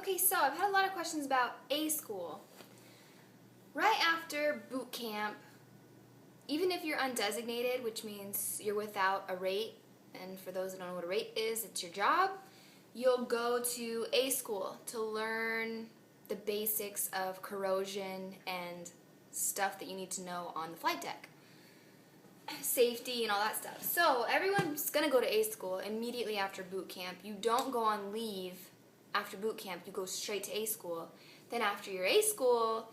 Okay, so I've had a lot of questions about A school. Right after boot camp, even if you're undesignated, which means you're without a rate, and for those that don't know what a rate is, it's your job, you'll go to A school to learn the basics of corrosion and stuff that you need to know on the flight deck. Safety and all that stuff. So everyone's going to go to A school immediately after boot camp. You don't go on leave after boot camp. You go straight to A school. Then after your A school,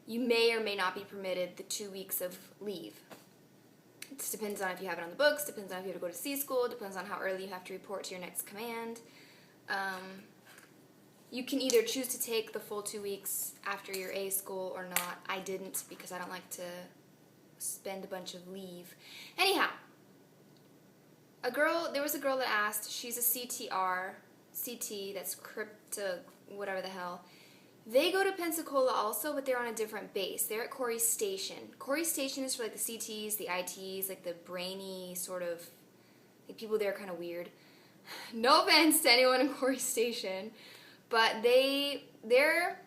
you may or may not be permitted the 2 weeks of leave. It just depends on if you have it on the books, depends on if you have to go to C school, depends on how early you have to report to your next command. You can either choose to take the full 2 weeks after your A school or not. I didn't because I don't like to spend a bunch of leave. Anyhow, there was a girl that asked, she's a CT, that's crypto, whatever the hell. They go to Pensacola also, but they're on a different base. They're at Corey Station. Corey Station is for like the CTs, the ITs, like the brainy sort of, like people there are kind of weird. No offense to anyone in Corey Station, but their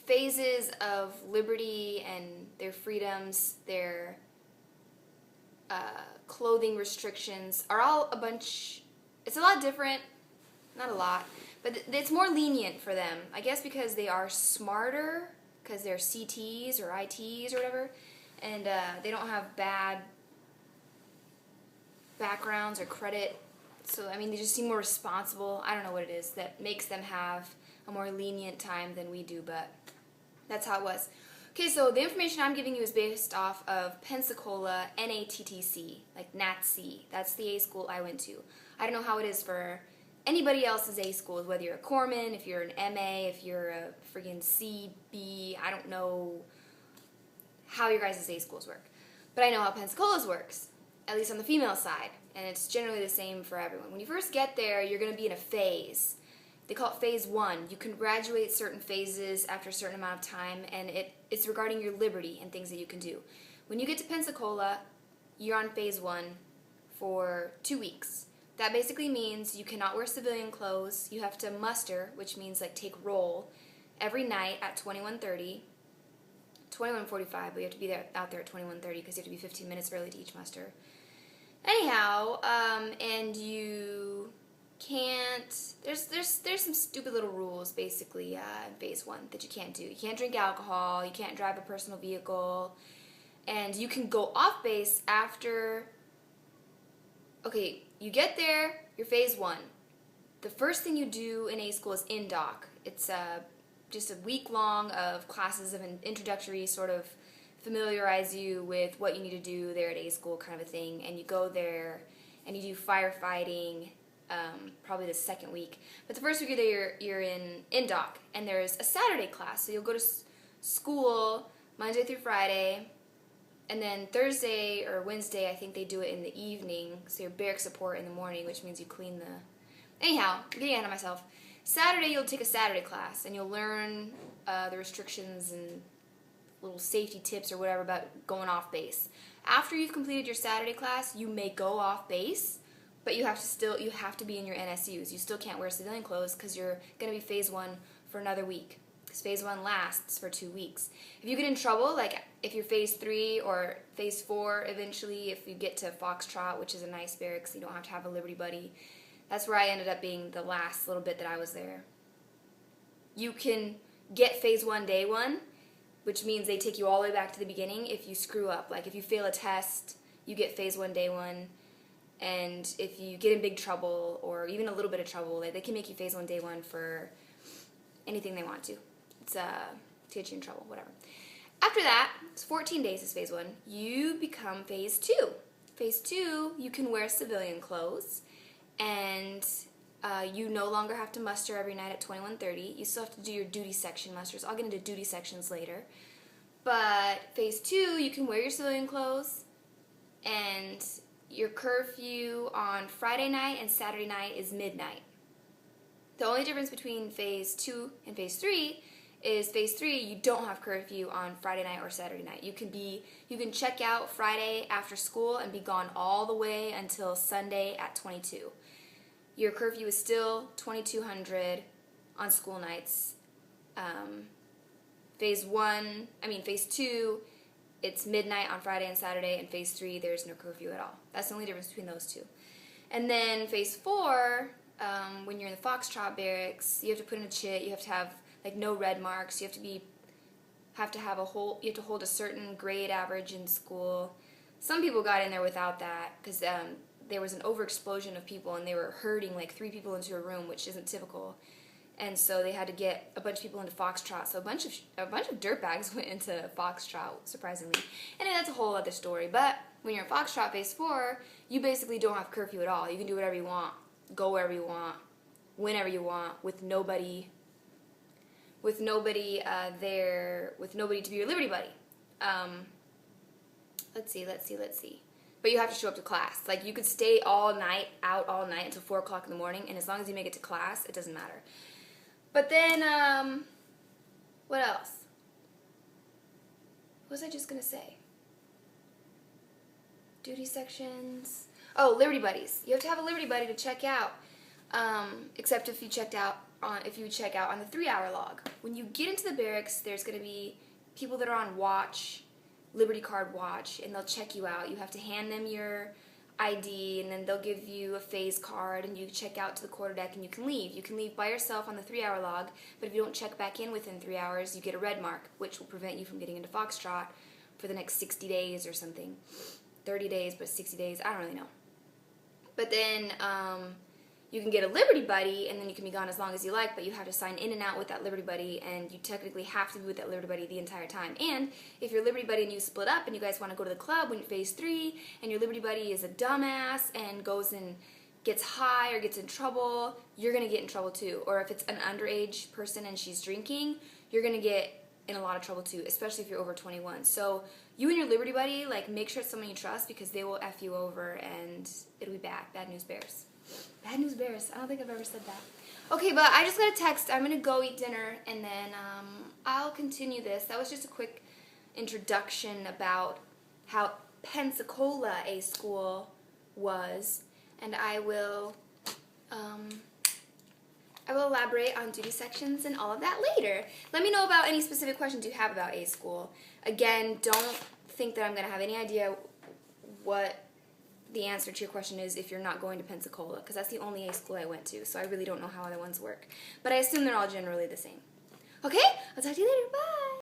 phases of liberty and their freedoms, their clothing restrictions are all a bunch, it's a lot different, not a lot, but it's more lenient for them, I guess because they are smarter, because they're CTs or ITs or whatever, and they don't have bad backgrounds or credit, so I mean they just seem more responsible. I don't know what it is that makes them have a more lenient time than we do, but that's how it was. Okay, so the information I'm giving you is based off of Pensacola NATTC, like NATTC. That's the A school I went to. I don't know how it is for anybody else's A schools, whether you're a corpsman, if you're an MA, if you're a friggin' CB, I don't know how your guys' A schools work. But I know how Pensacola's works, at least on the female side, and it's generally the same for everyone. When you first get there, you're going to be in a phase. They call it phase 1. You can graduate certain phases after a certain amount of time, and it's regarding your liberty and things that you can do. When you get to Pensacola, you're on phase 1 for 2 weeks. That basically means you cannot wear civilian clothes. You have to muster, which means like take roll, every night at 21:30, 21:45, but you have to be out there at 21:30 because you have to be 15 minutes early to each muster. Anyhow, and you can't, there's some stupid little rules basically in phase 1 that you can't do. You can't drink alcohol, you can't drive a personal vehicle, and you can go off base after, okay, you get there, you're phase 1. The first thing you do in A school is in-dock. It's just a week long of classes of an introductory sort of familiarize you with what you need to do there at A school kind of a thing, and you go there and you do firefighting probably the second week. But the first week you're in dock, and there's a Saturday class, so you'll go to school Monday through Friday, and then Thursday or Wednesday I think they do it in the evening, so your barrack support in the morning, which means you clean the... Anyhow, I'm getting ahead of myself. Saturday you'll take a Saturday class, and you'll learn the restrictions and little safety tips or whatever about going off base. After you've completed your Saturday class, you may go off base, but you have to be in your NSUs. You still can't wear civilian clothes because you're going to be phase 1 for another week. Because phase 1 lasts for 2 weeks. If you get in trouble, like if you're phase 3 or phase 4 eventually, if you get to Foxtrot, which is a nice barracks, you don't have to have a Liberty Buddy. That's where I ended up being the last little bit that I was there. You can get phase 1 day 1, which means they take you all the way back to the beginning if you screw up. Like if you fail a test, you get phase 1 day 1. And if you get in big trouble or even a little bit of trouble, they can make you phase 1 day 1 for anything they want to. It's to get you in trouble, whatever. After that, it's 14 days is phase 1. You become phase 2. Phase 2, you can wear civilian clothes, and you no longer have to muster every night at 21:30. You still have to do your duty section musters. I'll get into duty sections later. But phase 2, you can wear your civilian clothes, and your curfew on Friday night and Saturday night is midnight. The only difference between phase 2 and phase 3 is phase 3, you don't have curfew on Friday night or Saturday night. You can check out Friday after school and be gone all the way until Sunday at 22. Your curfew is still 2200 on school nights. Phase 2, it's midnight on Friday and Saturday, and phase 3, there's no curfew at all. That's the only difference between those two. And then phase 4, when you're in the Foxtrot barracks, you have to put in a chit, you have to have like no red marks, you have to hold a certain grade average in school. Some people got in there without that because there was an overexplosion of people and they were herding like 3 people into a room, which isn't typical. And so they had to get a bunch of people into Foxtrot. So a bunch of dirtbags went into Foxtrot, surprisingly. And that's a whole other story. But when you're in Foxtrot phase 4, you basically don't have curfew at all. You can do whatever you want, go wherever you want, whenever you want, with nobody there, with nobody to be your Liberty Buddy. Let's see. But you have to show up to class. Like, you could stay out all night until 4 o'clock in the morning, and as long as you make it to class, it doesn't matter. But then, what else? What was I just going to say? Duty sections. Oh, Liberty Buddies. You have to have a Liberty Buddy to check out, except if you check out on the 3-hour log. When you get into the barracks, there's going to be people that are on watch, Liberty Card watch, and they'll check you out. You have to hand them your ID, and then they'll give you a phase card, and you check out to the quarterdeck, and you can leave. You can leave by yourself on the 3-hour log, but if you don't check back in within 3 hours, you get a red mark, which will prevent you from getting into Foxtrot for the next 60 days or something. 30 days, but 60 days, I don't really know. But then you can get a Liberty Buddy, and then you can be gone as long as you like, but you have to sign in and out with that Liberty Buddy, and you technically have to be with that Liberty Buddy the entire time. And if you're Liberty Buddy and you split up and you guys want to go to the club when you're phase 3, and your Liberty Buddy is a dumbass and goes and gets high or gets in trouble, you're going to get in trouble too. Or if it's an underage person and she's drinking, you're going to get in a lot of trouble too, especially if you're over 21. So you and your Liberty Buddy, like, make sure it's someone you trust, because they will F you over and it'll be bad. Bad news bears. Bad news bears. I don't think I've ever said that. Okay, but I just got a text. I'm going to go eat dinner, and then I'll continue this. That was just a quick introduction about how Pensacola A School was, and I will elaborate on duty sections and all of that later. Let me know about any specific questions you have about A School. Again, don't think that I'm going to have any idea what the answer to your question is if you're not going to Pensacola, because that's the only A School I went to, so I really don't know how other ones work. But I assume they're all generally the same. Okay? I'll talk to you later. Bye!